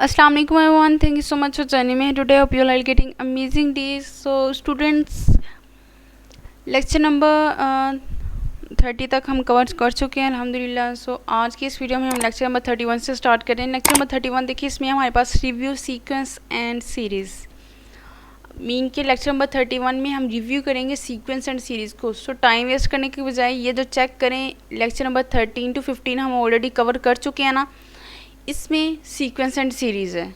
Assalamu alaikum everyone. Thank you so much for joining me today. Hope you all are getting amazing days. So students, lecture number 30 तक हम cover कर चुके हैं अल्हम्दुलिल्लाह. सो आज की इस वीडियो में हम लेक्चर नंबर 31 से स्टार्ट करें. लेक्चर नंबर 31 देखिए, इसमें हमारे पास review sequence and series. Mean के लेक्चर नंबर 31 में हम रिव्यू करेंगे सीक्वेंस एंड सीरीज़ को. सो टाइम वेस्ट करने के बजाय ये जो चेक करें, लेक्चर नंबर 13 to 15 हम ऑलरेडी कवर कर चुके हैं ना, इसमें सीक्वेंस एंड सीरीज़ है.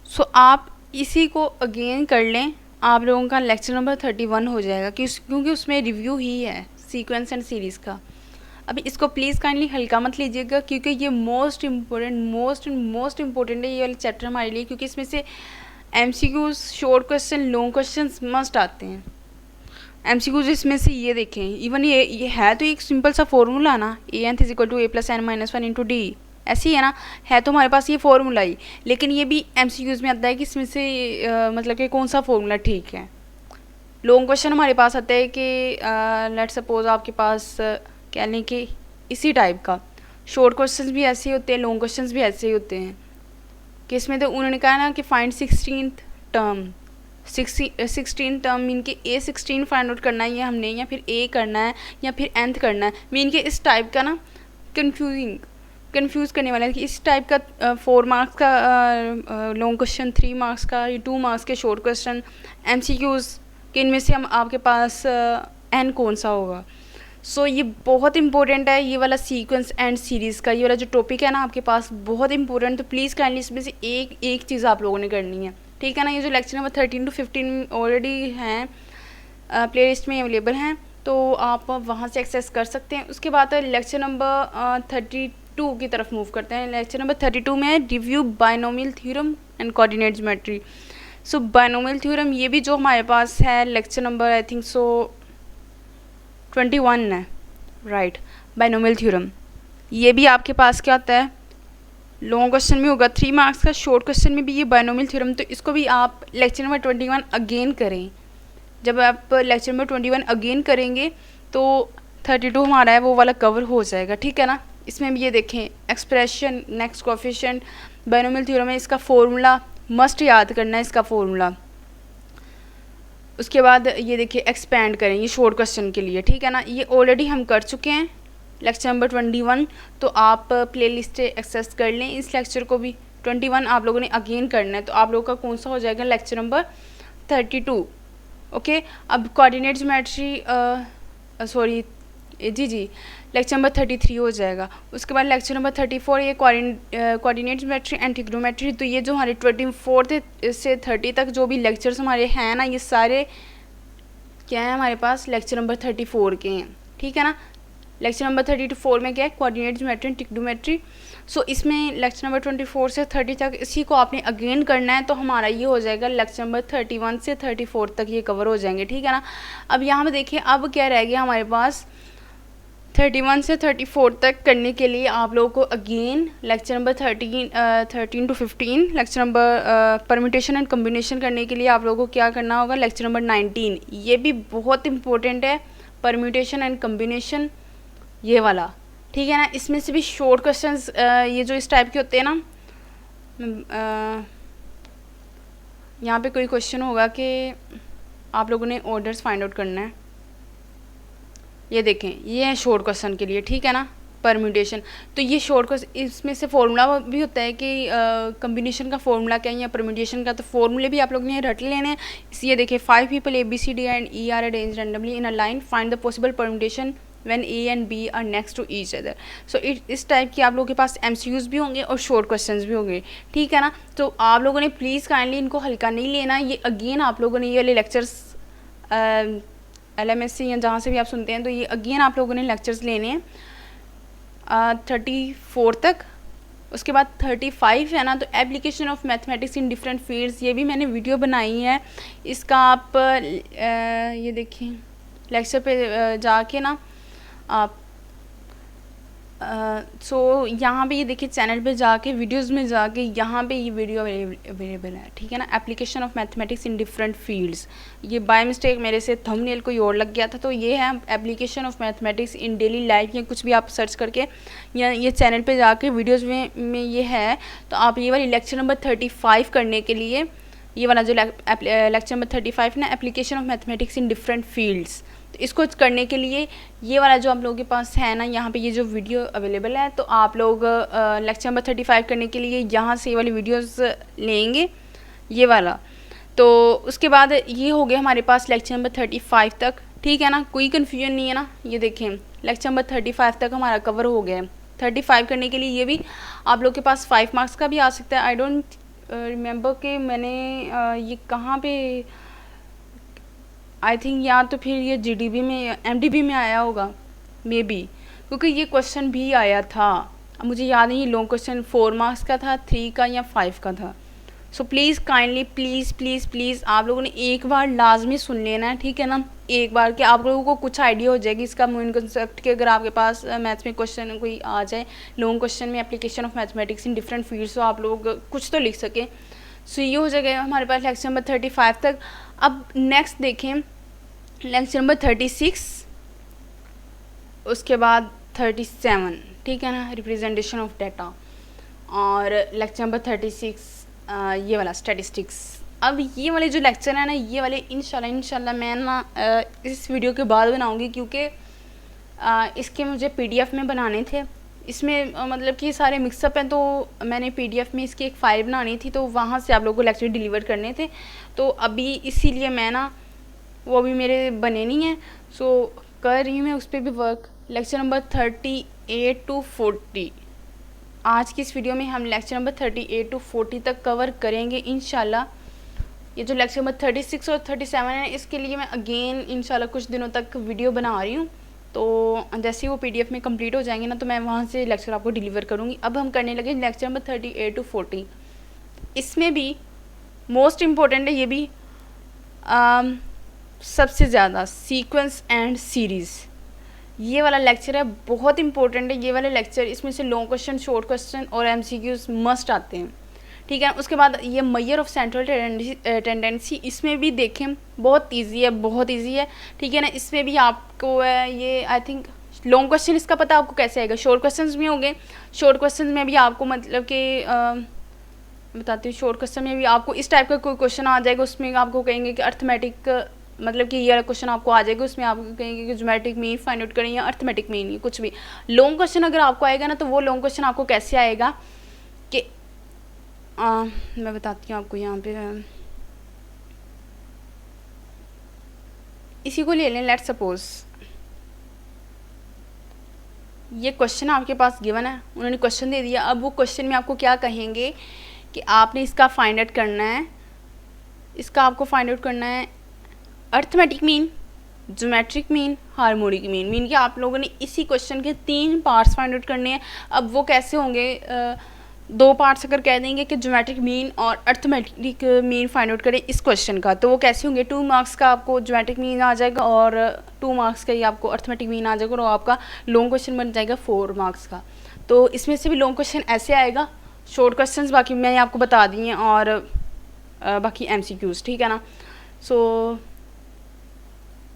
सो आप इसी को अगेन कर लें, आप लोगों का लेक्चर नंबर 31 हो जाएगा क्योंकि उसमें रिव्यू ही है सीक्वेंस एंड सीरीज़ का. अभी इसको प्लीज़ काइंडली हल्का मत लीजिएगा, क्योंकि ये मोस्ट इम्पोर्टेंट है ये वाले चैप्टर हमारे लिए, क्योंकि इसमें से MCQs, short question, long question must आते हैं. MCQs इसमें से ये देखें, इवन ये है तो एक सिंपल सा फॉर्मूला ना, AN = A+n - 1 × D, ऐसी है ना, है तो हमारे पास ये फॉर्मूला ही. लेकिन ये भी MCQs में आता है कि इसमें से मतलब कि कौन सा फॉर्मूला ठीक है. लॉन्ग क्वेश्चन हमारे पास आता है कि लेट्स सपोज आपके पास कह लें कि इसी टाइप का. शॉर्ट क्वेश्चंस भी ऐसे ही होते हैं, लॉन्ग क्वेश्चंस भी ऐसे ही होते हैं. कि इसमें तो उन्होंने कहा ना कि find 16th term. 16 term mean के A16 फाइंड आउट करना है ये हमने, या फिर A करना है, या फिर nth करना है. मीन के इस टाइप का ना कंफ्यूज करने वाला है कि इस टाइप का 4 मार्क्स का लॉन्ग क्वेश्चन, 3 मार्क्स का, 2 मार्क्स के शॉर्ट क्वेश्चन, MCQs कि इनमें से हम आपके पास n कौन सा होगा. सो ये बहुत इंपॉर्टेंट है ये वाला सीक्वेंस एंड सीरीज़ का. ये वाला जो टॉपिक है ना आपके पास बहुत इंपॉर्टेंट. तो प्लीज़ काइंडली इसमें से एक चीज़ आप लोगों ने करनी है, ठीक है ना. ये जो लेक्चर नंबर 13 to 15 ऑलरेडी हैं, प्ले लिस्ट में अवेलेबल हैं, तो आप वहाँ से एक्सेस कर सकते हैं. उसके बाद लेक्चर नंबर 32 की तरफ मूव करते हैं. लेक्चर नंबर 32 में review binomial theorem and coordinate geometry. So binomial theorem ये भी जो हमारे पास है lecture number I think so 21 है, राइट. बायनोमियल थ्योरम ये भी आपके पास क्या होता है, लॉन्ग क्वेश्चन में होगा 3 मार्क्स का, शॉर्ट क्वेश्चन में भी ये बायनोमियल थ्योरम. तो इसको भी आप लेक्चर नंबर 21 अगेन करें. जब आप लेक्चर नंबर 21 अगेन करेंगे तो 32 हमारा है वो वाला कवर हो जाएगा, ठीक है ना. इसमें भी ये देखें, expression, next coefficient, binomial theorem है, इसका फॉर्मूला मस्ट याद करना है, इसका फॉर्मूला. उसके बाद ये देखिए एक्सपेंड करें, ये शॉर्ट क्वेश्चन के लिए, ठीक है ना. ये ऑलरेडी हम कर चुके हैं लेक्चर नंबर 21, तो आप प्ले लिस्ट एक्सेस कर लें. इस लेक्चर को भी 21 आप लोगों ने अगेन करना है, तो आप लोगों का कौन सा हो जाएगा, लेक्चर नंबर 32. ओके. अब कोऑर्डिनेट ज्योमेट्री सॉरी जी लेक्चर नंबर 33 हो जाएगा. उसके बाद लेक्चर नंबर 34 ये कोऑर्डिनेट ज्योमेट्री एंड ट्रिग्नोमेट्री. तो ये जो हमारे 24 से 30 तक जो भी लेक्चर्स हमारे हैं ना, ये सारे क्या हैं हमारे पास, लेक्चर नंबर 34 के हैं, ठीक है ना. लेक्चर नंबर 34 में क्या है, कोऑर्डिनेट ज्योमेट्री एंड ट्रिग्नोमेट्री. सो इसमें लेक्चर नंबर 24 से 30 तक इसी को आपने अगेन करना है, तो हमारा ये हो जाएगा लेक्चर नंबर 31 से 34 तक ये कवर हो जाएंगे, ठीक है ना. अब यहाँ पे देखिए, अब क्या रह गया हमारे पास, 31 से 34 तक करने के लिए आप लोगों को again lecture number 13 to 15 lecture number permutation and combination करने के लिए आप लोगों को क्या करना होगा, लेक्चर नंबर 19. ये भी बहुत इंपॉर्टेंट है, परम्यूटेशन एंड कम्बिनेशन ये वाला, ठीक है ना. इसमें से भी शॉर्ट क्वेश्चंस ये जो इस टाइप के होते हैं ना, यहाँ पे कोई क्वेश्चन होगा कि आप लोगों ने ऑर्डर्स फाइंड आउट करना है. ये देखें, ये है शॉर्ट क्वेश्चन के लिए, ठीक है ना, परम्यूटेशन. तो ये शॉर्ट क्वेश्चन, इसमें से फॉर्मूला भी होता है कि कम्बिनेशन का फॉर्मूला क्या है या परम्यूटेशन का, तो फॉर्मूले भी आप लोगों ने रट लेने हैं. इसलिए देखिए, 5 people ABCD and E are arranged randomly in a line, find the possible permutation when A and B are next to each other. So इस टाइप के आप लोगों के पास MCQs भी होंगे और शॉर्ट क्वेश्चंस भी होंगे, ठीक है ना. तो आप लोगों ने प्लीज़ काइंडली इनको हल्का नहीं लेना. ये अगेन आप लोगों ने ये वाले लेक्चर्स LMS या जहाँ से भी आप सुनते हैं, तो ये अगेन आप लोगों ने लेक्चर्स लेने हैं 34 तक. उसके बाद 35 है ना, तो application of mathematics in different fields, ये भी मैंने वीडियो बनाई है. इसका आप ये देखिए लेक्चर पे जाके ना आप सो यहाँ पे ये देखिए चैनल पे जाके वीडियोस में जाके यहाँ पे ये वीडियो अवेलेबल है, ठीक है ना। Application of mathematics in different fields, ये बाय मिस्टेक मेरे से थंबनेल कोई और लग गया था, तो ये है application of mathematics in daily life, या कुछ भी आप सर्च करके या ये चैनल पे जाके वीडियोज़ में ये है। तो आप ये वाली लेक्चर नंबर 35 करने के लिए, ये वाला जो लेक्चर नंबर 35 ना, application of mathematics in different fields, तो इसको करने के लिए ये वाला जो आप लोगों के पास है ना, यहाँ पे ये जो वीडियो अवेलेबल है, तो आप लोग लेक्चर नंबर 35 करने के लिए यहाँ से ये वाली वीडियोस लेंगे, ये वाला। तो उसके बाद ये हो गया हमारे पास लेक्चर नंबर 35 तक, ठीक है ना, कोई कन्फ्यूजन नहीं है ना। ये देखें लेक्चर नंबर 35 तक हमारा कवर हो गया है। 35 करने के लिए ये भी आप लोग के पास 5 मार्क्स का भी आ सकता है। आई डोंट रिमेंबर कि मैंने ये कहाँ पे, आई थिंक या तो फिर ये जीडीबी में एमडीबी में आया होगा मे बी, क्योंकि ये क्वेश्चन भी आया था। अब मुझे याद नहीं लॉन्ग क्वेश्चन 4 मार्क्स का था, 3 का या 5 का था। So please kindly please please please आप लोगों ने एक बार लाजमी सुन लेना है, ठीक है ना, एक बार कि आप लोगों को कुछ आइडिया हो जाएगी इसका मेन कंसेप्ट, कि अगर आपके पास मैथ्स में क्वेश्चन कोई आ जाए लॉन्ग क्वेश्चन में application of mathematics in different fields, तो आप लोग कुछ तो लिख सकें। सो ये हो जाएगा हमारे पास लेक्चर नंबर 35 तक। अब नेक्स्ट देखें लेक्चर नंबर 36, उसके बाद 37, ठीक है ना, रिप्रेजेंटेशन ऑफ डाटा, और लेक्चर नंबर 36 ये वाला स्टैटिस्टिक्स। अब ये वाले जो लेक्चर है ना, ये वाले इंशाल्लाह मैं ना इस वीडियो के बाद बनाऊंगी, क्योंकि इसके मुझे पीडीएफ में बनाने थे। इसमें मतलब कि सारे मिक्सअप हैं, तो मैंने पीडीएफ में इसकी एक फ़ाइल बनानी थी, तो वहाँ से आप लोगों को लेक्चर डिलीवर करने थे। तो अभी इसीलिए मैं ना, वो अभी मेरे बने नहीं हैं, सो कर रही हूँ मैं उस पर भी वर्क। लेक्चर नंबर 38 टू 40, आज की इस वीडियो में हम लेक्चर नंबर 38 टू 40 तक कवर करेंगे इंशाल्लाह। ये जो लेक्चर नंबर 36 और 37 है, इसके लिए मैं अगेन इंशाल्लाह कुछ दिनों तक वीडियो बना रही हूँ। तो जैसे ही वो पीडीएफ में कंप्लीट हो जाएंगे ना, तो मैं वहाँ से लेक्चर आपको डिलीवर करूँगी। अब हम करने लगे लेक्चर नंबर 38 टू 40। इसमें भी मोस्ट इम्पोर्टेंट है ये भी, सबसे ज़्यादा सीक्वेंस एंड सीरीज़, ये वाला लेक्चर है, बहुत इंपॉर्टेंट है ये वाला लेक्चर। इसमें से लॉन्ग क्वेश्चन, शॉर्ट क्वेश्चन और एमसीक्यूज मस्ट आते हैं, ठीक है। उसके बाद ये मेजर ऑफ सेंट्रल टेंडेंसी, इसमें भी देखें बहुत इजी है, बहुत इजी है, ठीक है ना। इसमें भी आपको है ये, आई थिंक लॉन्ग क्वेश्चन इसका पता आपको कैसे आएगा, शॉर्ट क्वेश्चन भी होंगे। शॉर्ट क्वेश्चन में भी आपको मतलब कि बताती हूँ, शॉर्ट क्वेश्चन में भी आपको इस टाइप का कोई क्वेश्चन आ जाएगा, उसमें आपको कहेंगे कि अर्थमेटिक, मतलब कि ये क्वेश्चन आपको आ जाएगा, उसमें आपको कहेंगे कि ज्योमेट्रिक मीन फाइंड आउट करें या अर्थमेटिक मीन, या कुछ भी लॉन्ग क्वेश्चन अगर आपको आएगा ना, तो वो लॉन्ग क्वेश्चन आपको कैसे आएगा कि मैं बताती हूँ आपको। यहाँ पे इसी को ले लें, लेट सपोज ये क्वेश्चन आपके पास गिवन है, उन्होंने क्वेश्चन दे दिया। अब वो क्वेश्चन में आपको क्या कहेंगे कि आपने इसका फाइंड आउट करना है, इसका आपको फाइंड आउट करना है arithmetic mean, geometric mean, harmonic mean. Mean कि आप लोगों ने इसी क्वेश्चन के 3 पार्ट्स फाइंड आउट करने हैं। अब वो कैसे होंगे, 2 पार्ट्स अगर कह देंगे कि ज्योमेट्रिक मीन और अर्थमेटिक मीन फाइंड आउट करें इस क्वेश्चन का, तो वो कैसे होंगे, 2 मार्क्स का आपको ज्योमेट्रिक मीन आ जाएगा और 2 मार्क्स का ही आपको अर्थमेटिक मीन आ जाएगा, और आपका लॉन्ग क्वेश्चन बन जाएगा 4 मार्क्स का। तो इसमें से भी लॉन्ग क्वेश्चन ऐसे आएगा, शॉर्ट क्वेश्चन बाकी मैंने आपको बता दिए हैं, और बाकी MCQs, ठीक है ना। सो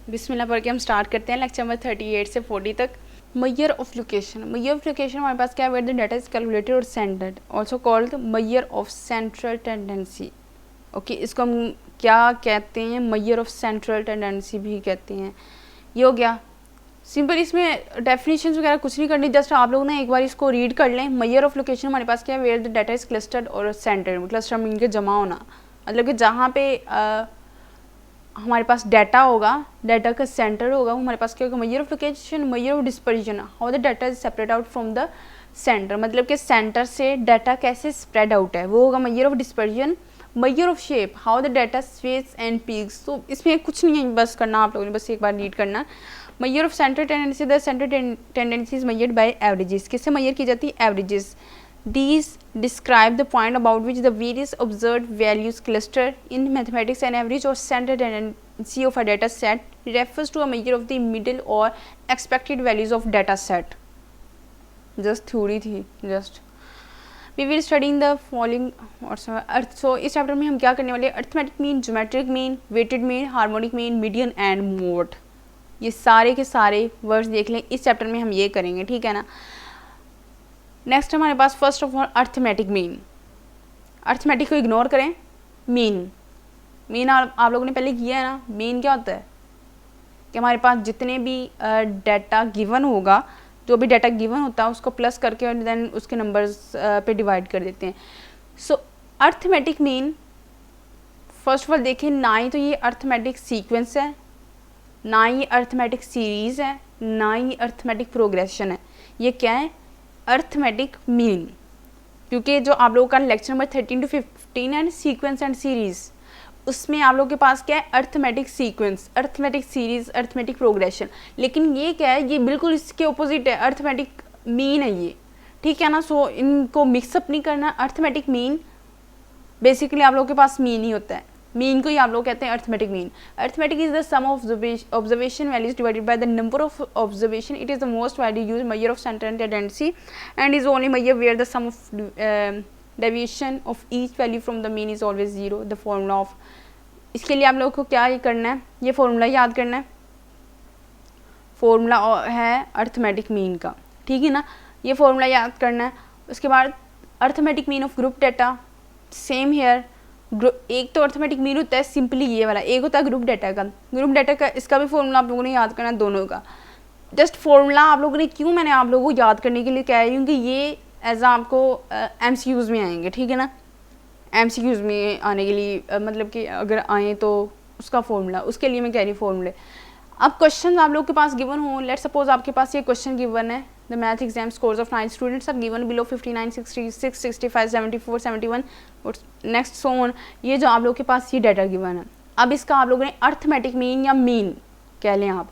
बिस्मिल्लाह पढ़ के हम स्टार्ट करते हैं लेक्चर नंबर 38 से 40 तक। Measure of location, measure of location हमारे पास क्या है, where the data is calculated और centred, also called measure of central tendency. Okay, इसको हम क्या कहते हैं, मेजर ऑफ सेंट्रल टेंडेंसी भी कहते हैं। ये हो गया सिंपल, इसमें डेफिनेशंस वगैरह कुछ नहीं करनी, जस्ट आप लोग ना एक बार इसको रीड कर लें। मेजर ऑफ लोकेशन हमारे पास क्या है, where the data is clustered और सेंटर्ड, क्लस्टर मीन के जमा होना, मतलब कि जहाँ पे हमारे पास डाटा होगा, डाटा का सेंटर होगा, हमारे पास क्या होगा, measure of location, measure of dispersion, how the data is separate out from the centre, मतलब कि सेंटर से डाटा कैसे स्प्रेड आउट है, वो होगा measure of dispersion. Measure of shape, how the data Suez and peaks, तो इसमें कुछ नहीं है, बस करना आप लोगों ने, बस एक बार रीड करना। Major of central tendency, the central tendency is measured by averages, किससे मेजर की जाती है, averages. These describe the point about which the various observed values cluster in mathematics. An average or standard tendency of a data set refers to a measure of the middle or expected values of data set. Just theory थी, just we will studying the following earth. So इस चैप्टर में हम क्या करने वाले हैं, arithmetic mean, geometric mean, weighted mean, harmonic mean, median and mode, ये सारे के सारे वर्ड्स देख लें, इस चैप्टर में हम ये करेंगे, ठीक है ना। नेक्स्ट हमारे पास first of all arithmetic mean. Arithmetic को इग्नोर करें, मीन आप लोगों ने पहले किया है ना। मीन क्या होता है कि हमारे पास जितने भी डाटा गिवन होगा, जो भी डाटा गिवन होता है उसको प्लस करके और देन उसके नंबर्स पे डिवाइड कर देते हैं। So arithmetic mean first of all देखें, ना ही तो ये अर्थमेटिक सीक्वेंस है, ना ही अर्थमेटिक सीरीज़ है, ना ही अर्थमेटिक प्रोग्रेशन है। ये क्या है, अर्थमेटिक मीन। क्योंकि जो आप लोगों का लेक्चर नंबर 13 to 15 है सीक्वेंस एंड सीरीज़, उसमें आप लोगों के पास क्या है, arithmetic sequence, arithmetic series, arithmetic progression. लेकिन ये क्या है, ये बिल्कुल इसके ऑपोजिट है, अर्थमेटिक मीन है ये, ठीक है ना। सो इनको मिक्सअप नहीं करना। अर्थमेटिक मीन बेसिकली आप लोगों के पास मीन ही होता है, मीन को ही आप लोग कहते हैं arithmetic mean. Arithmetic is the sum of observation values divided by the number of observation. It is the most widely used measure of centre and tendency and is only measure where the sum of deviation of each value from the mean is always zero. The formula of, इसके लिए आप लोगों को क्या करना है, ये formula याद करना है। फॉर्मूला है अर्थमेटिक मीन का, ठीक है ना, ये फॉर्मूला याद करना है। उसके बाद arithmetic mean of group data, same here. एक तो अर्थमेटिक मीन होता है सिंपली ये वाला, एक होता है ग्रुप डाटा का। ग्रुप डाटा का इसका भी फॉर्मूला आप लोगों ने याद करना है, दोनों का। जस्ट फॉर्मूला आप लोगों ने क्यों मैंने आप लोगों को याद करने के लिए कह रही हूँ कि ये एज आपको MCQs में आएंगे, ठीक है ना। MCQs में आने के लिए मतलब कि अगर आए तो उसका फॉर्मूला, उसके लिए मैं कह रही हूँ फॉर्मूले। अब क्वेश्चन आप लोग के पास गिवन हो, लेट सपोज आपके पास ये क्वेश्चन गिवन है, the math exam scores of 9 students are given below 59, 66, 65, 74, 71 और नेक्स्ट सो ऑन। ये जो आप लोग के पास ये डाटा गिवन है, अब इसका आप लोगों ने अर्थमेटिक मीन या मीन कह लें आप।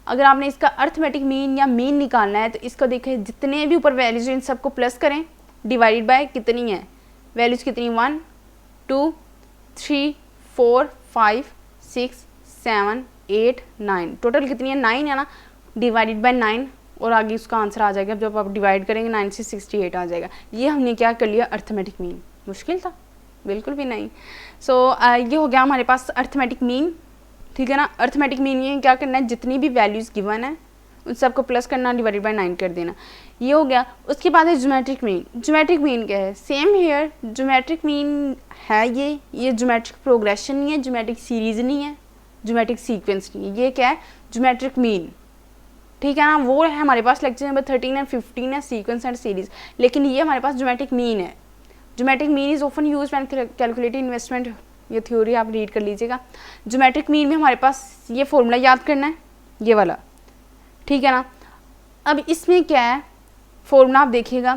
अगर आपने इसका अर्थमेटिक मीन या मीन निकालना है तो इसको देखें, जितने भी ऊपर वैल्यूज इन सबको प्लस करें, डिवाइडेड बाय कितनी है वैल्यूज, कितनी 1 2 3 4 5 6 7 8 9, टोटल कितनी है 9 है ना, डिवाइडेड बाय 9 और आगे उसका आंसर आ जाएगा। जब आप डिवाइड करेंगे 9 से 68 आ जाएगा। ये हमने क्या कर लिया, अर्थमेटिक मीन। मुश्किल था बिल्कुल भी नहीं। सो ये हो गया हमारे पास अर्थमेटिक मीन, ठीक है ना। अर्थमेटिक मीन ये क्या करना है, जितनी भी वैल्यूज़ गिवन है उन सबको प्लस करना, डिवाइडेड बाय 9 कर देना, ये हो गया। उसके बाद है ज्योमेट्रिक मीन। ज्योमेट्रिक मीन क्या है, सेम हेयर, ज्योमेट्रिक मीन है ये ज्योमेट्रिक प्रोग्रेशन नहीं है, ज्योमेट्रिक सीरीज नहीं है, ज्योमेट्रिक सीक्वेंस नहीं है, ये क्या है, ज्योमेट्रिक मीन, ठीक है ना। वो है हमारे पास लेक्चर नंबर 13 एंड 15 है, सीक्वेंस एंड सीरीज, लेकिन ये हमारे पास ज्योमेट्रिक मीन है। Geometric mean is often use when calculating investment, ये थ्योरी आप रीड कर लीजिएगा। ज्योमेट्रिक मीन में हमारे पास ये फॉर्मूला याद करना है, ये वाला, ठीक है ना। अब इसमें क्या है, फॉर्मूला आप देखिएगा,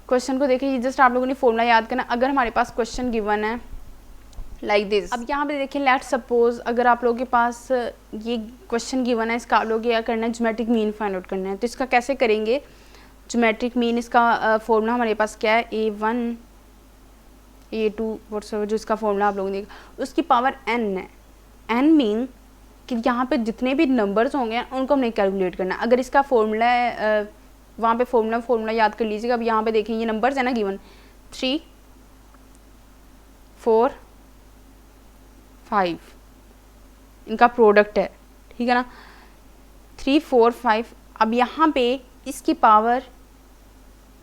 क्वेश्चन को देखिए, जस्ट आप लोगों ने फॉर्मूला याद करना। अगर हमारे पास क्वेश्चन गिवन है लाइक दिस, अब यहाँ पे देखिए, लेट सपोज अगर आप लोगों के पास ये क्वेश्चन गिवन है, इसका आप लोग क्या करना है, ज्योमेट्रिक मीन फाइंड आउट करना है। तो इसका कैसे करेंगे, ज्योमेट्रिक मीन, इसका फॉर्मूला हमारे पास क्या है, A1 A2 व्हाट्सएवर, जो इसका फॉर्मूला आप लोगों ने देखा, उसकी पावर n है। n मीन कि यहाँ पे जितने भी नंबर्स होंगे उनको हमने कैलकुलेट करना है। अगर इसका फॉर्मूला है वहाँ पे फॉर्मूला याद कर लीजिएगा। अब यहाँ पे देखें, ये नंबर्स है ना गिवन, 3 4 5, इनका प्रोडक्ट है, ठीक है ना, 3 4 5। अब यहाँ पे इसकी पावर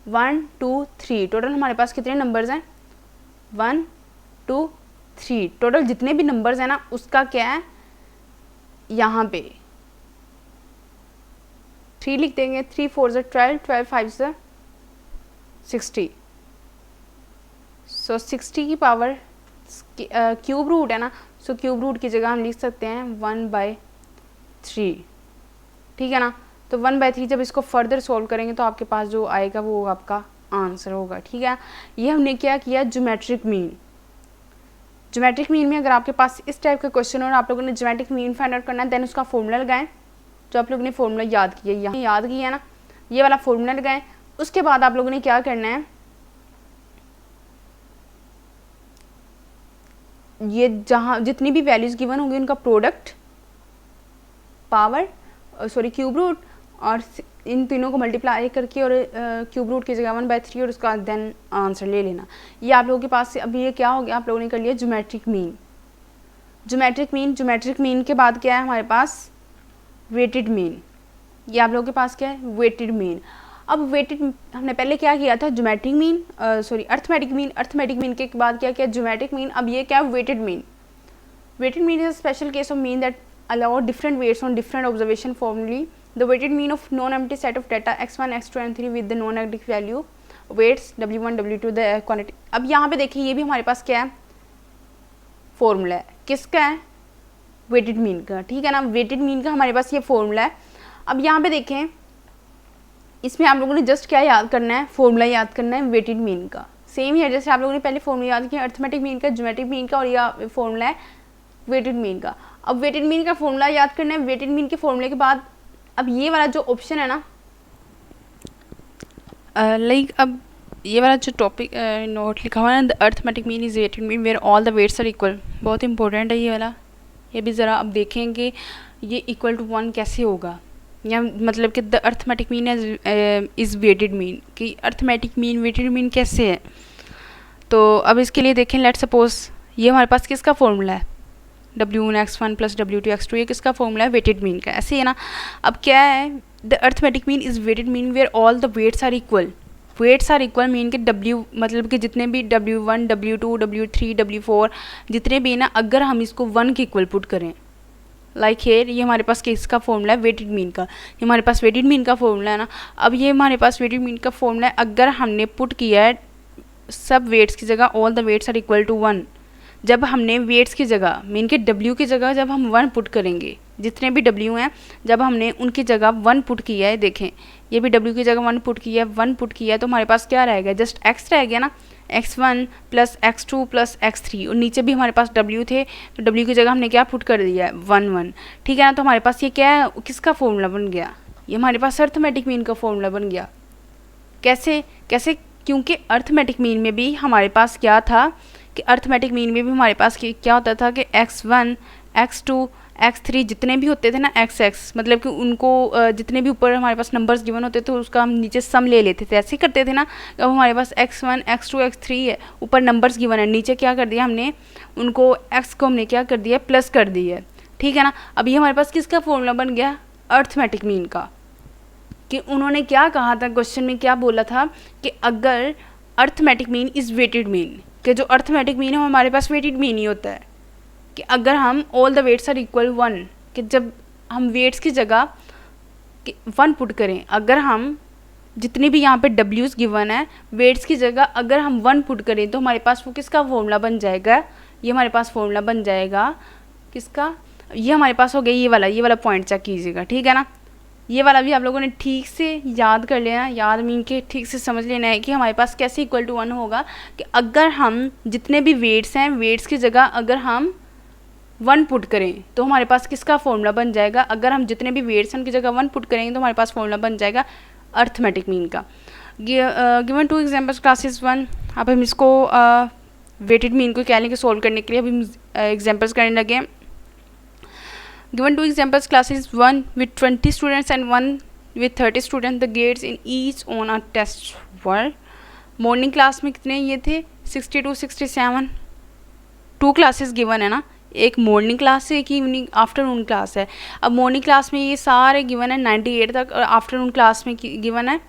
1 2 3, टोटल हमारे पास कितने नंबर्स हैं, 1 2 3, टोटल जितने भी नंबर्स हैं ना उसका क्या है, यहाँ पे 3 लिख देंगे, 3 4 से 12, 12 5 से 60, सो 60 की पावर क्यूब रूट है ना, सो क्यूब रूट की जगह हम लिख सकते हैं 1/3, ठीक है ना। तो 1/3 जब इसको फर्दर सॉल्व करेंगे तो आपके पास जो आएगा वो आपका आंसर होगा, ठीक है। ये हमने क्या किया, ज्योमेट्रिक मीन। ज्योमेट्रिक मीन में अगर आपके पास इस टाइप का क्वेश्चन हो और आप लोगों ने ज्योमेट्रिक मीन फाइंड आउट करना है, देन उसका फॉर्मूला लगाएं, जो आप लोगों ने फॉर्मूला याद किया, यहाँ याद किया है ना, ये वाला फॉर्मूला लगाएं। उसके बाद आप लोगों ने क्या करना है, ये जहाँ जितनी भी वैल्यूज गिवन होंगी उनका प्रोडक्ट, पावर क्यूब रूट और इन तीनों को मल्टीप्लाई करके और क्यूब रूट की जगह 1/3 और उसका देन आंसर ले लेना। ये आप लोगों के पास अब ये क्या हो गया, आप लोगों ने कर लिया ज्योमेट्रिक मीन। ज्योमेट्रिक मीन के बाद क्या है हमारे पास, वेटेड मीन। ये आप लोगों के पास क्या है, वेटेड मीन। अब वेटेड हमने पहले क्या किया था, ज्योमेट्रिक मीन अर्थमेटिक मीन के बाद क्या किया, ज्योमेट्रिक मीन। अब ये क्या है, weighted mean. Weighted mean is a special case of mean that allow different weights on different observation formally. The weighted mean of non-empty set of data x1, x2 and 3 with the non-negative value weights w1, w2 the quantity. अब यहाँ पे देखिए ये भी हमारे पास क्या है, फॉर्मूला है, किसका है, वेटेड मीन का, ठीक है ना। वेटेड मीन का हमारे पास ये फॉर्मूला है। अब यहाँ पे देखें, इसमें आप लोगों ने जस्ट क्या याद करना है, फॉर्मूला याद करना है वेटेड मीन का। सेम है जैसे आप लोगों ने पहले फॉर्मूला याद किया अर्थमेटिक मीन का, ज्योमेट्रिक मीन का, और यह फॉर्मूला है वेटेड मीन का। अब वेटेड मीन का फॉर्मूला याद करना है। वेटेड मीन के फॉर्मूले के बाद अब ये वाला जो ऑप्शन है ना, अब ये वाला जो टॉपिक नोट लिखा हुआ है ना, the arithmetic mean is weighted mean where all the weights are equal, बहुत इंपॉर्टेंट है ये वाला। ये भी ज़रा अब देखेंगे ये इक्वल टू 1 कैसे होगा, या मतलब कि the arithmetic mean is weighted mean, कि अर्थमेटिक मीन वेटेड मीन कैसे है। तो अब इसके लिए देखें, लेट सपोज ये हमारे पास किसका फॉर्मूला है, w1 x1 plus w2 x2, ये किसका फॉर्मूला है, वेटेड मीन का, ऐसे है ना। अब क्या है, the arithmetic mean is weighted mean where all the weights are equal. Weights are equal mean के w मतलब कि जितने भी w1 w2 w3 w4 जितने भी ना, अगर हम इसको 1 के इक्वल पुट करें, लाइक हेयर, ये हमारे पास किसका फॉर्मूला है, वेटेड मीन का। ये हमारे पास वेटेड मीन का फॉर्मूला है ना। अब ये हमारे पास वेटेड मीन का फॉर्मूला है, अगर हमने पुट किया है सब वेट्स की जगह all the weights are equal to 1, जब हमने वेट्स की जगह मीन के w की जगह जब हम 1 पुट करेंगे, जितने भी w हैं जब हमने उनकी जगह 1 पुट किया है, देखें ये भी w की जगह 1 पुट किया है, 1 पुट किया है, तो हमारे पास क्या रहेगा, जस्ट x रह गया ना, x1 plus x2 plus x3, और नीचे भी हमारे पास w थे, तो w की जगह हमने क्या पुट कर दिया है, 1 1, ठीक है ना। तो हमारे पास ये क्या है, किसका फॉर्मूला बन गया, ये हमारे पास अर्थमेटिक मीन का फॉर्मूला बन गया। कैसे कैसे, क्योंकि अर्थमेटिक मीन में भी हमारे पास क्या था, कि अर्थमेटिक मीन में भी हमारे पास क्या होता था कि x1 x2 x3 जितने भी होते थे ना, x मतलब कि उनको जितने भी ऊपर हमारे पास नंबर्स गिवन होते थे उसका हम नीचे सम ले लेते थे, ऐसे करते थे ना। अब हमारे पास x1 x2 x3 है, ऊपर नंबर्स गिवन है, नीचे क्या कर दिया हमने, उनको x को हमने क्या कर दिया, प्लस कर दिया, ठीक है ना। अब ये हमारे पास किसका फॉर्मूला बन गया, अर्थमेटिक मीन का। कि उन्होंने क्या कहा था, क्वेश्चन में क्या बोला था, कि अगर arithmetic mean is weighted mean, कि जो अर्थमेटिक मीन है हमारे पास वेटेड मीन ही होता है, कि अगर हम all the weights are equal 1, कि जब हम वेट्स की जगह 1 पुट करें, अगर हम जितने भी यहाँ पे डब्ल्यूज गिवन है वेट्स की जगह अगर हम 1 पुट करें, तो हमारे पास वो किसका फॉर्मूला बन जाएगा, ये हमारे पास फॉर्मूला बन जाएगा किसका, ये हमारे पास हो गया, ये वाला पॉइंट चेक कीजिएगा, ठीक है ना। ये वाला भी आप लोगों ने ठीक से याद कर लेना, याद मीन के ठीक से समझ लेना है कि हमारे पास कैसे इक्वल टू 1 होगा, कि अगर हम जितने भी वेट्स हैं वेट्स की जगह अगर हम 1 पुट करें तो हमारे पास किसका फॉर्मूला बन जाएगा, अगर हम जितने भी वेट्स हैं उनकी जगह 1 पुट करेंगे तो हमारे पास फॉर्मूला बन जाएगा अर्थमेटिक मीन का। गिवन 2 एग्जाम्पल्स क्लासेस 1, अब हम इसको वेटेड मीन को क्या लेंगे सॉल्व करने के लिए, अभी हम एग्जाम्पल्स करने लगे हैं। Given 2 examples, classes 1 with 20 students and 1 with 30 students. The grades in each on a test were morning class में कितने ये थे 62 67, 2 classes given है ना, एक मॉर्निंग क्लास है, एक इवनिंग आफ्टरनून क्लास है। अब मॉर्निंग क्लास में ये सारे गिवन है 98 तक, और आफ्टरनून क्लास में गिवन है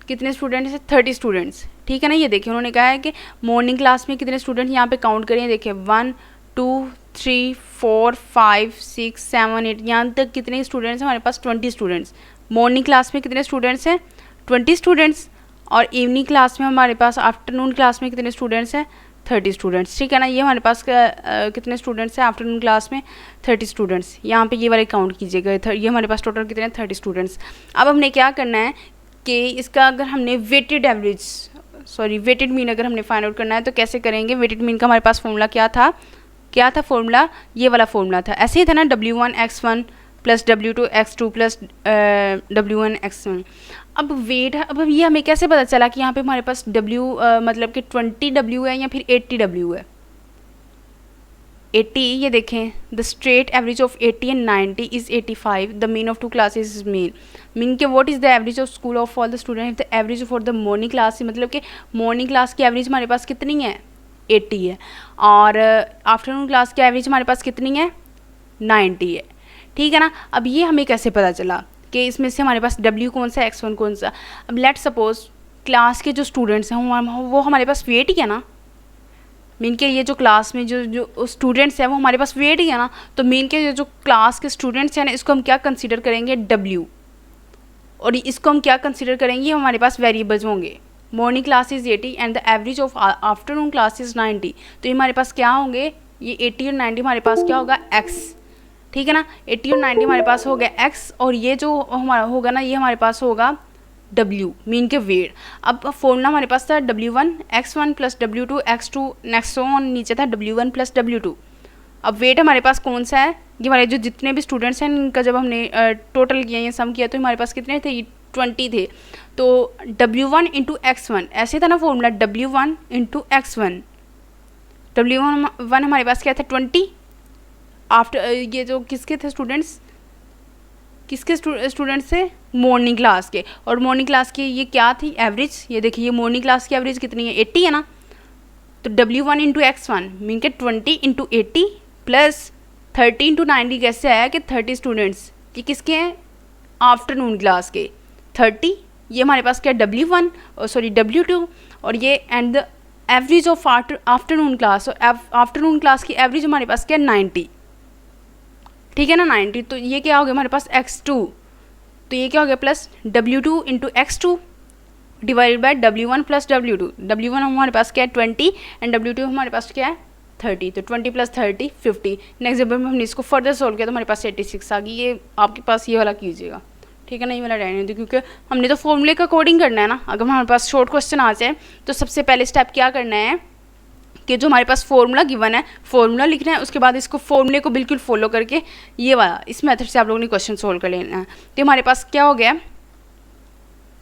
कितने स्टूडेंट्स हैं 30 स्टूडेंट्स, ठीक है ना। ये देखिए उन्होंने कहा है कि मॉर्निंग क्लास में कितने स्टूडेंट, यहाँ पे काउंट करें, देखिए 1 2 3 4 5 6 7 8, यहाँ तक कितने स्टूडेंट्स हैं हमारे पास 20 स्टूडेंट्स। मॉर्निंग क्लास में कितने स्टूडेंट्स हैं 20 स्टूडेंट्स, और इवनिंग क्लास में हमारे पास आफ्टरनून क्लास में कितने स्टूडेंट्स हैं 30 स्टूडेंट्स, ठीक है ना। ये हमारे पास कितने स्टूडेंट्स हैं आफ्टरनून क्लास में 30 स्टूडेंट्स, यहाँ पे ये वाले काउंट कीजिएगा, ये हमारे पास टोटल कितने 30 स्टूडेंट्स। अब हमने क्या करना है कि इसका अगर हमने वेटेड मीन अगर हमने फाइंड आउट करना है तो कैसे करेंगे। वेटेड मीन का हमारे पास फॉर्मूला क्या था फॉर्मूला, ये वाला फॉर्मूला था, ऐसे ही था ना, w1 x1 plus w2 x2 plus w1 x1। अब वेट है, अब ये हमें कैसे पता चला कि यहाँ पे हमारे पास w मतलब कि 20 w है या फिर 80 w है। 80, ये देखें the straight average of 80 and 90 is 85, the mean of two classes is mean के what is the average of school of all the student, the average for the morning class, मतलब कि morning class की average हमारे पास कितनी है 80 है, और afternoon class की एवरेज हमारे पास कितनी है 90 है, ठीक है ना। अब ये हमें कैसे पता चला कि इसमें से हमारे पास W कौन सा X1 कौन सा। अब लेट सपोज क्लास के जो स्टूडेंट्स हैं वो हमारे पास वेट ही है ना, मीन के ये जो क्लास में जो स्टूडेंट्स हैं वो हमारे पास वेट ही है ना, तो मीन के जो क्लास के स्टूडेंट्स हैं ना इसको हम क्या कंसीडर करेंगे W, और इसको हम क्या कंसीडर करेंगे, हमारे पास वेरिएबल्स होंगे। Morning class is 80 and the average of afternoon class is 90, तो ये हमारे पास क्या होंगे, ये 80 और 90 हमारे पास क्या होगा X, ठीक है ना। 80 और 90 हमारे पास हो गया X, और ये जो हमारा होगा ना ये हमारे पास होगा W, मीन के वेट। अब फॉर्मूला हमारे पास था W1 X1 plus W2 X2, next on नीचे था W1 प्लस W2। अब वेट हमारे पास कौन सा है, ये हमारे जो जितने भी स्टूडेंट्स हैं इनका जब हमने टोटल किया या सम किया तो हमारे पास कितने थे, 20 थे। तो W1 इंटू X1 ऐसे था ना formula, W1 into X1, W1 हमारे पास क्या था 20, आफ्टर ये जो किसके थे स्टूडेंट्स, किसके स्टूडेंट्स थे मॉर्निंग क्लास के, और मॉर्निंग क्लास की ये क्या थी एवरेज, ये देखिए ये मॉर्निंग क्लास की एवरेज कितनी है 80 है ना, तो W1 इंटू X1 मीन के 20 इंटू 80 प्लस 30 इंटू 90 कैसे आया कि 30 स्टूडेंट्स, ये किसके हैं आफ्टरनून क्लास के 30, ये हमारे पास क्या W1 और सॉरी W2, और ये and the average of afternoon class, और आफ्टरनून क्लास की एवरेज हमारे पास क्या 90, ठीक है ना 90, तो ये क्या हो गया हमारे पास X2, तो ये क्या हो गया plus W2 into X2 divided by W1 plus W2, W1 हमारे पास क्या है 20 एंड W2 हमारे पास क्या है 30, तो 20 प्लस 30 50। नेक्स्ट जब हमने इसको फर्दर सोल्व किया तो हमारे पास 86 आ गई। ये आपके पास ये वाला कीजिएगा, ठीक है ना, ये वाला रहने दो क्योंकि हमने तो फॉर्मूले का कोडिंग करना है ना। अगर हमारे पास शॉर्ट क्वेश्चन आ जाए तो सबसे पहले स्टेप क्या करना है कि जो हमारे पास फॉर्मूला गिवन है फॉर्मूला लिखना है, उसके बाद इसको फॉर्मूले को बिल्कुल फॉलो करके ये वाला इस मेथड से आप लोगों ने क्वेश्चन सोल्व कर लेना है। तो हमारे पास क्या हो गया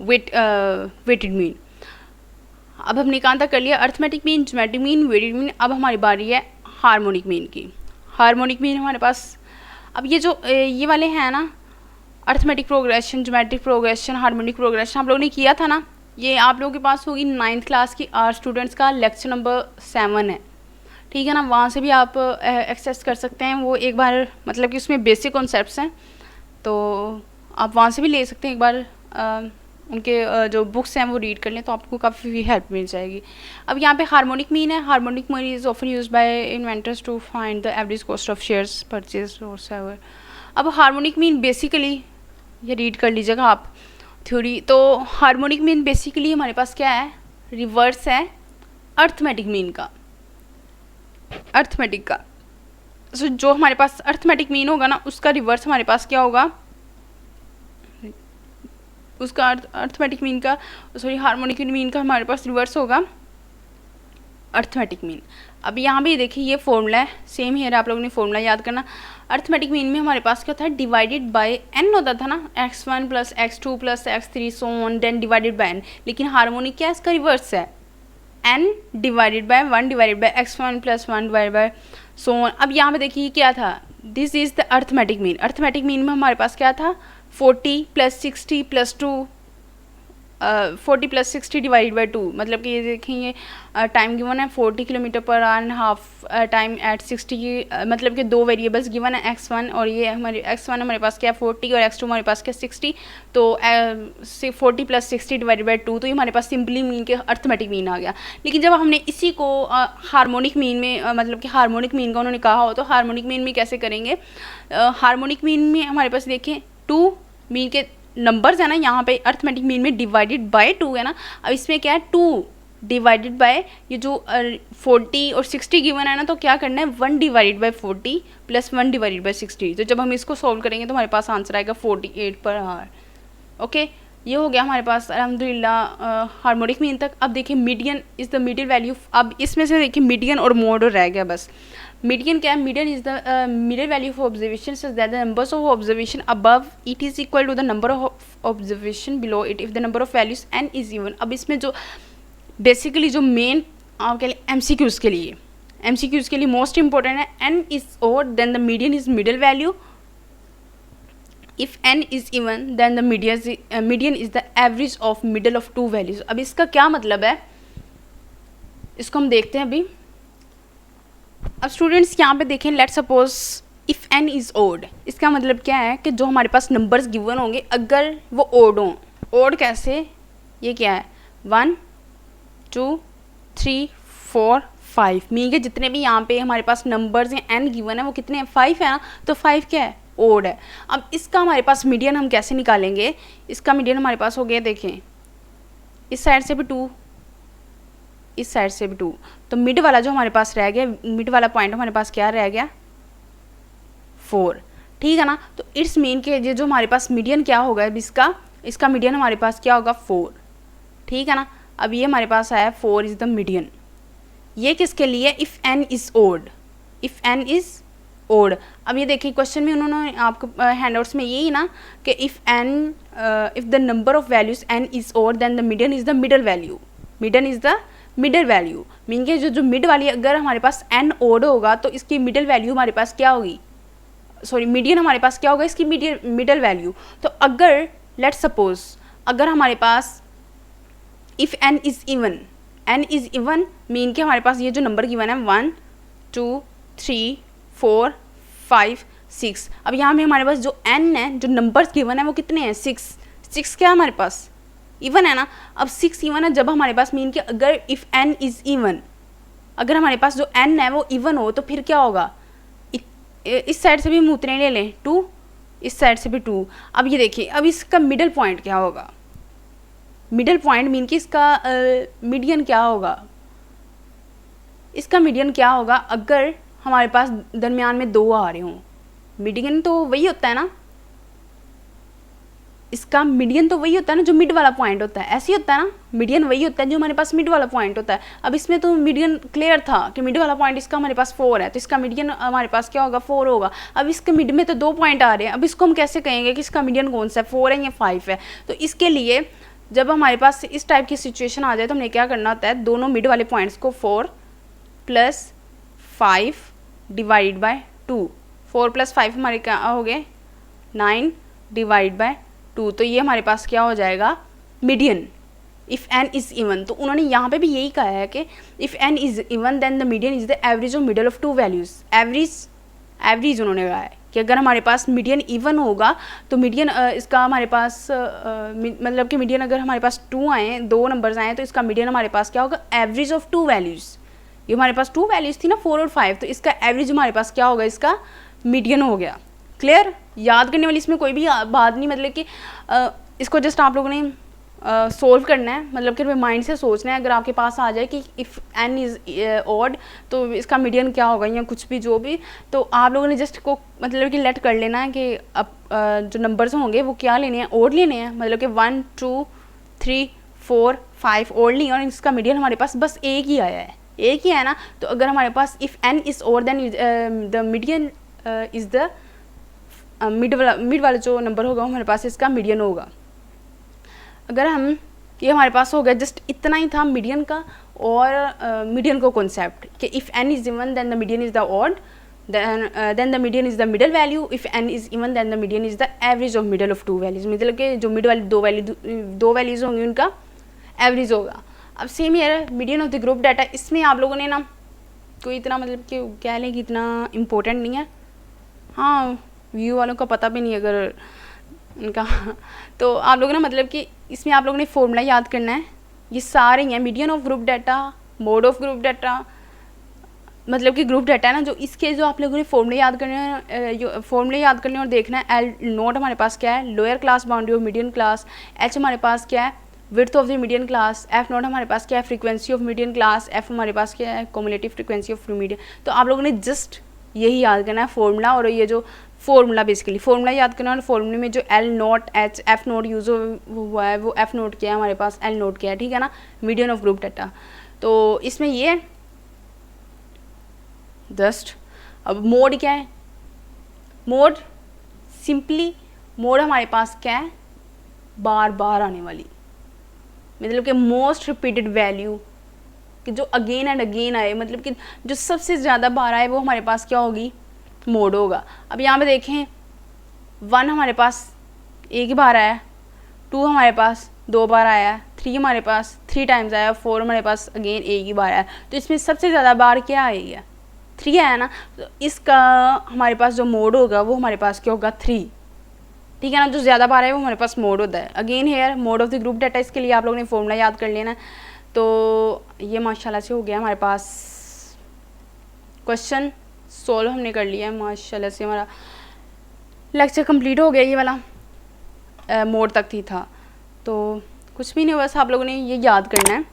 वेटेड मीन। अब हमने कहाँ तक कर लिया arithmetic mean, geometric mean, weighted mean. अब हमारी बारी है हार्मोनिक मीन की। हार्मोनिक मीन हमारे पास अब ये जो ये वाले हैं ना arithmetic progression, geometric progression, harmonic progression आप लोगों ने किया था ना, ये आप लोगों के पास होगी 9th क्लास की आर स्टूडेंट्स का लेक्चर नंबर 7 है, ठीक है ना। वहाँ से भी आप एक्सेस कर सकते हैं, वो एक बार मतलब कि उसमें बेसिक कॉन्सेप्ट्स हैं तो आप वहाँ से भी ले सकते हैं। एक बार उनके जो बुक्स हैं वो रीड कर लें तो आपको काफ़ी हेल्प मिल जाएगी। अब यहाँ पे हार्मोनिक मीन है। Harmonic mean is often used by investors to find the average cost of shares purchase और सेवर। अब हार्मोनिक मीन बेसिकली ये रीड कर लीजिएगा आप थ्योरी। तो हार्मोनिक मीन बेसिकली हमारे पास क्या है, रिवर्स है अर्थमेटिक मीन का, अर्थमेटिक का। सो जो हमारे पास अर्थमेटिक मीन होगा ना उसका रिवर्स हमारे पास क्या होगा, उसका अर्थमेटिक मीन का सॉरी हार्मोनिक मीन का हमारे पास रिवर्स होगा अर्थमेटिक मीन। अब यहाँ भी देखिए ये फॉर्मूला है सेम है, आप लोगों ने फॉर्मूला याद करना। अर्थमेटिक मीन में हमारे पास क्या था डिवाइडेड बाय n होता था ना, x1 plus x2 plus x3 so on then divided by n। लेकिन हार्मोनिक क्या है इसका रिवर्स है n divided by 1 divided by x1 plus 1 divided by so on. अब यहाँ पे देखिए क्या था, this is the arithmetic mean. Arithmetic mean में हमारे पास क्या था 40 plus 60 plus 2 40 plus 60 divided by 2, मतलब कि ये देखेंगे टाइम गिवन है 40 kilometre per hour and half time at 60 मतलब कि दो वेरिएबल्स गिवन है x1 और ये हमारे x1 हमारे पास क्या है 40 और x2 हमारे पास क्या 60। तो 40 प्लस 60 डिवाइडेड बाई 2 तो ये हमारे पास सिंपली मीन के अर्थमेटिक मीन आ गया। लेकिन जब हमने इसी को हार्मोनिक मीन में मतलब कि हार्मोनिक मीन का उन्होंने कहा हो तो हार्मोनिक मीन में कैसे करेंगे, हार्मोनिक मीन में हमारे पास देखें 2 मीन के नंबर्स है ना, यहाँ पे अर्थमेटिक मीन में डिवाइडेड बाय 2 है ना। अब इसमें क्या है 2 डिवाइडेड बाय ये जो 40 और 60 गिवन है ना, तो क्या करना है 1 divided bye 40 plus 1 divided bye 60। तो जब हम इसको सॉल्व करेंगे तो हमारे पास आंसर आएगा 48 पर आवर। ओके, ये हो गया हमारे पास अल्हम्दुलिल्लाह हार्मोनिक मीन तक। अब देखिए median is the median value. अब इसमें से देखिए मीडियन और मोड रह गया बस। मीडियन क्या है, median is the median value of observation such that the numbers of observation above it is equal to the number of observation below it if the number of values n is even. अब इसमें जो basically जो main आप कह लें MCQs के लिए MCQs के लिए मोस्ट इंपॉर्टेंट है. n is odd then the median is middle value. If n is even then the median is the average of middle of two values. अब इसका क्या मतलब है, इसको हम देखते हैं अभी. अब स्टूडेंट्स यहाँ पे देखें, let suppose if n is odd, इसका मतलब क्या है कि जो हमारे पास नंबर्स गिवन होंगे अगर वो ओड हों. ओड कैसे, ये क्या है 1 2 3 4 5, मीन के जितने भी यहाँ पे हमारे पास नंबर्स हैं n गिवन है वो कितने हैं 5 है ना, तो 5 क्या है ओड है. अब इसका हमारे पास मीडियन हम कैसे निकालेंगे, इसका मीडियन हमारे पास हो गया, देखें इस साइड से भी 2 इस साइड से भी 2, तो मिड वाला जो हमारे पास रह गया, मिड वाला पॉइंट हमारे पास क्या रह गया 4, ठीक है ना. तो इट्स मीन के ये जो हमारे पास मीडियन क्या होगा इसका मीडियन हमारे पास क्या होगा 4, ठीक है ना. अब ये हमारे पास आया 4 इज़ द मीडियन. ये किसके लिए, if n is odd, if n is odd. अब ये देखिए क्वेश्चन में उन्होंने आपको हैंडआउट्स में यही ना कि if the number of values n is odd then the median is the middle value, median is the middle value. Mean के जो मिड वाली अगर हमारे पास n ओड होगा तो इसकी मिडल वैल्यू हमारे पास क्या होगी, सॉरी मीडियन हमारे पास क्या होगा इसकी मिडल वैल्यू. तो अगर लेट सपोज अगर हमारे पास if n is even mean के हमारे पास ये जो नंबर गिवन है 1 2 3 4 5 6. अब यहाँ में हमारे पास जो n है, जो नंबर्स गिवन है वो कितने हैं 6 क्या हमारे पास इवन है ना. अब 6 इवन है जब हमारे पास, मीन के अगर इफ़ n इज़ इवन, अगर हमारे पास जो n है वो इवन हो तो फिर क्या होगा, इस साइड से भी हम उतने ले लें 2, इस साइड से भी 2. अब ये देखिए अब इसका मिडल पॉइंट क्या होगा, मिडल पॉइंट मीन कि इसका मीडियन क्या होगा, इसका मीडियन क्या होगा अगर हमारे पास दरमियान में 2 आ रहे हों. मीडियन तो वही होता है ना, इसका मीडियन तो वही होता है ना जो मिड वाला पॉइंट होता है, ऐसे ही होता है ना, मीडियन वही होता है जो हमारे पास मिड वाला पॉइंट होता है. अब इसमें तो मीडियन क्लियर था कि मिड वाला पॉइंट इसका हमारे पास 4 है, तो इसका मीडियन हमारे पास क्या होगा 4 होगा. अब इसके मिड में तो 2 पॉइंट आ रहे हैं, अब इसको हम कैसे कहेंगे कि इसका मीडियन कौन सा है 4 है या 5 है. तो इसके लिए जब हमारे पास इस टाइप की सिचुएशन आ जाए तो हमने क्या करना होता है, दोनों मिड वाले पॉइंट्स को 4 + 5 डिवाइड बाय 2, 4 + 5 हमारे क्या हो गए 9 डिवाइड बाय 2. तो ये हमारे पास क्या हो जाएगा median if n is even. तो उन्होंने यहाँ पे भी यही कहा है कि if n is even then the median is the average of middle of two values. Average उन्होंने कहा है कि अगर हमारे पास मीडियन इवन होगा तो मीडियन इसका हमारे पास मतलब कि मीडियन अगर हमारे पास 2 आए, 2 नंबर्स आए तो इसका मीडियन हमारे पास क्या होगा एवरेज ऑफ 2 वैल्यूज़. ये हमारे पास 2 वैल्यूज़ थी ना 4 और 5, तो इसका एवरेज हमारे पास क्या होगा, इसका मीडियन हो गया. क्लियर, याद करने वाली इसमें कोई भी बात नहीं, मतलब कि इसको जस्ट आप लोगों ने सोल्व करना है, मतलब कि माइंड से सोचना है. अगर आपके पास आ जाए कि इफ़ n इज़ ऑड तो इसका मीडियन क्या होगा या कुछ भी जो भी, तो आप लोगों ने जस्ट को मतलब कि लेट कर लेना है कि अब जो नंबर्स होंगे वो क्या लेने हैं, ऑड लेने हैं. मतलब कि 1 2 3 4 5 ऑड नहीं, और इसका मीडियन हमारे पास बस एक ही आया है, एक ही है ना. तो अगर हमारे पास if n is odd then the median is the mid वाला जो नंबर होगा हमारे पास इसका मीडियन होगा. अगर हम ये हमारे पास हो गया, जस्ट इतना ही था मीडियन का और मीडियन को कॉन्सेप्ट कि if n is even then the median is the odd, then the median is the middle value. If n is even then the median is the average of middle of 2 values. मतलब कि जो mid वाली दो values होंगी उनका average होगा. अब same year median of the group data, इसमें आप लोगों ने ना कोई इतना मतलब कि कह लें कि इतना इम्पोर्टेंट नहीं है, हाँ व्यू वालों का पता भी नहीं अगर उनका तो आप लोगों ने मतलब कि इसमें आप लोगों ने फॉर्मूला याद करना है. ये सारे हैं median of group data, mode of group data, मतलब कि ग्रुप डाटा है ना, जो इसके जो आप लोगों ने फॉर्मूले याद करने हैं, फॉर्मूले याद करने और देखना है. एल नोट हमारे पास क्या है, lower class boundary of median class. H हमारे पास क्या है, width of the median class. F note हमारे पास क्या है, frequency of median class. F हमारे पास क्या है, कम्युलेटिव फ्रीक्वेंसी ऑफ मीडियन. तो आप लोगों ने जस्ट यही याद करना है फॉर्मूला, और ये जो फॉर्मूला बेसिकली फॉर्मूला याद करना है. और फॉर्मूले में जो L naught h F note use हुआ है वो एफ नोट क्या है हमारे पास, एल नोट क्या है, ठीक है ना, मीडियन ऑफ ग्रुप डाटा. तो इसमें ये जस्ट अब मोड क्या है, मोड सिंपली मोड हमारे पास क्या है, बार बार आने वाली, मतलब कि मोस्ट रिपीटेड वैल्यू कि जो अगेन एंड अगेन आए, मतलब कि जो सबसे ज़्यादा बार आए वो हमारे पास क्या होगी, मोड होगा। अब यहाँ पे देखें 1 हमारे पास एक ही बार आया, 2 हमारे पास 2 बार आया, 3 हमारे पास 3 टाइम्स आया, 4 हमारे पास अगेन एक ही बार आया। तो इसमें सबसे ज़्यादा बार क्या आई है, 3 आया ना। तो इसका हमारे पास जो मोड होगा वो हमारे पास क्या होगा, 3, ठीक है ना। जो ज़्यादा बार है वो हमारे पास मोड होता है। Again here mode of the group data, इसके लिए आप लोगों ने फॉर्मूला याद कर लेना। तो ये माशाल्लाह से हो गया हमारे पास, क्वेश्चन सोल्व हमने कर लिया है माशाल्लाह से। हमारा लेक्चर कंप्लीट हो गया, ये वाला मोड तक ही था। तो कुछ भी नहीं, बस आप लोगों ने ये याद करना है,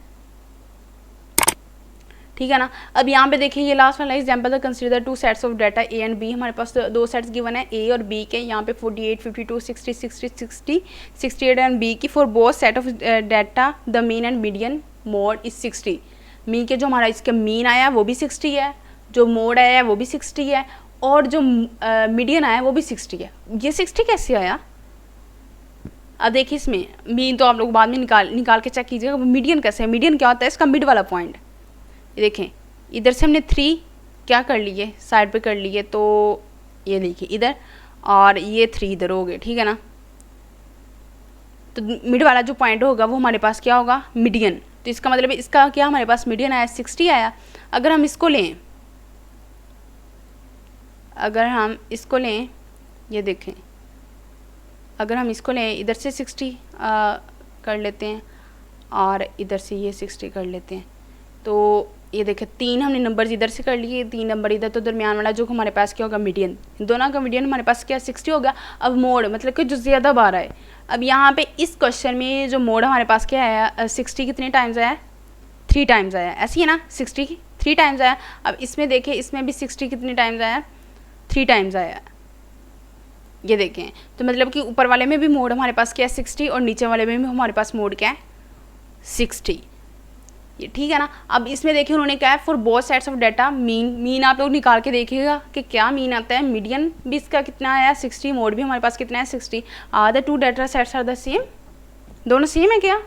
ठीक है ना। अब यहाँ पे देखिए ये लास्ट वाला एग्जांपल था, consider 2 sets of data A and B. हमारे पास 2 सेट्स गिवन है ए और बी के, यहाँ पे 48, 52, 60, 60, 60, 68 एंड बी की। For both set of data the mean and median mode is 60। Mean के जो हमारा इसका मीन आया वो भी 60 है, जो मोड आया है वो भी 60 है, और जो मीडियन आया है वो भी 60 है। ये 60 कैसे आया, अब देखिए इसमें मीन तो आप लोग बाद में निकाल के चेक कीजिएगा। मीडियन कैसे है, मीडियन क्या होता है, इसका मिड वाला पॉइंट। ये देखें इधर से हमने 3 क्या कर लिए, साइड पे कर लिए, तो ये देखिए इधर, और ये 3 इधर हो गए, ठीक है ना। तो मिड वाला जो पॉइंट होगा वो हमारे पास क्या होगा, मीडियन। तो इसका मतलब इसका क्या हमारे पास मीडियन आया, 60 आया। अगर हम इसको लें, ये देखें, अगर हम इसको लें इधर से 60 कर लेते हैं और इधर से ये 60 कर लेते हैं, तो ये देखें 3 हमने नंबर्स इधर से कर लिए, 3 नंबर इधर, तो दरमियान वाला जो हमारे पास क्या होगा, मीडियन। दोनों का मीडियन हमारे पास क्या 60 होगा। अब मोड मतलब कि जो ज़्यादा बार आए, अब यहाँ पे इस क्वेश्चन में जो मोड हमारे पास क्या आया, 60 कितने टाइम्स आया, 3 टाइम्स आया, ऐसी है ना, 60 3 टाइम्स आया। अब इसमें देखें, इसमें भी 60 कितने टाइम्स आया, 3 टाइम्स आया, ये देखें। तो मतलब कि ऊपर वाले में भी मोड हमारे पास क्या है, 60, और नीचे वाले में भी हमारे पास मोड क्या है, 60, ये ठीक है ना। अब इसमें देखिए उन्होंने क्या है, for both sets of data mean आप लोग निकाल के देखिएगा कि क्या मीन आता है। मीडियन भी इसका कितना आया, 60, मोड भी हमारे पास कितना है, 60। Are the 2 data sets are the same, दोनों सेम है क्या,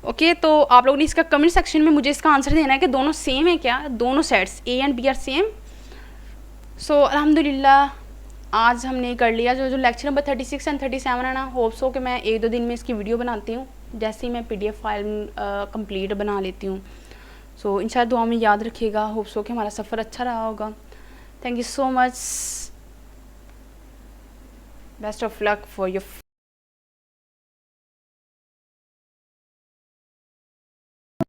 ओके। तो आप लोगों ने इसका कमेंट सेक्शन में मुझे इसका आंसर देना है कि दोनों सेम है क्या, दोनों sets A and B are same. So अल्हम्दुलिल्लाह आज हमने कर लिया जो लेक्चर नंबर 36 एंड 37 है ना। होप्स हो कि मैं 1-2 दिन में इसकी वीडियो बनाती हूँ, जैसे ही मैं PDF फाइल कंप्लीट बना लेती हूँ। सो इंशाल्लाह दुआ में याद रखिएगा। होप्स हो कि हमारा सफ़र अच्छा रहा होगा। Thank you so much, best of luck for your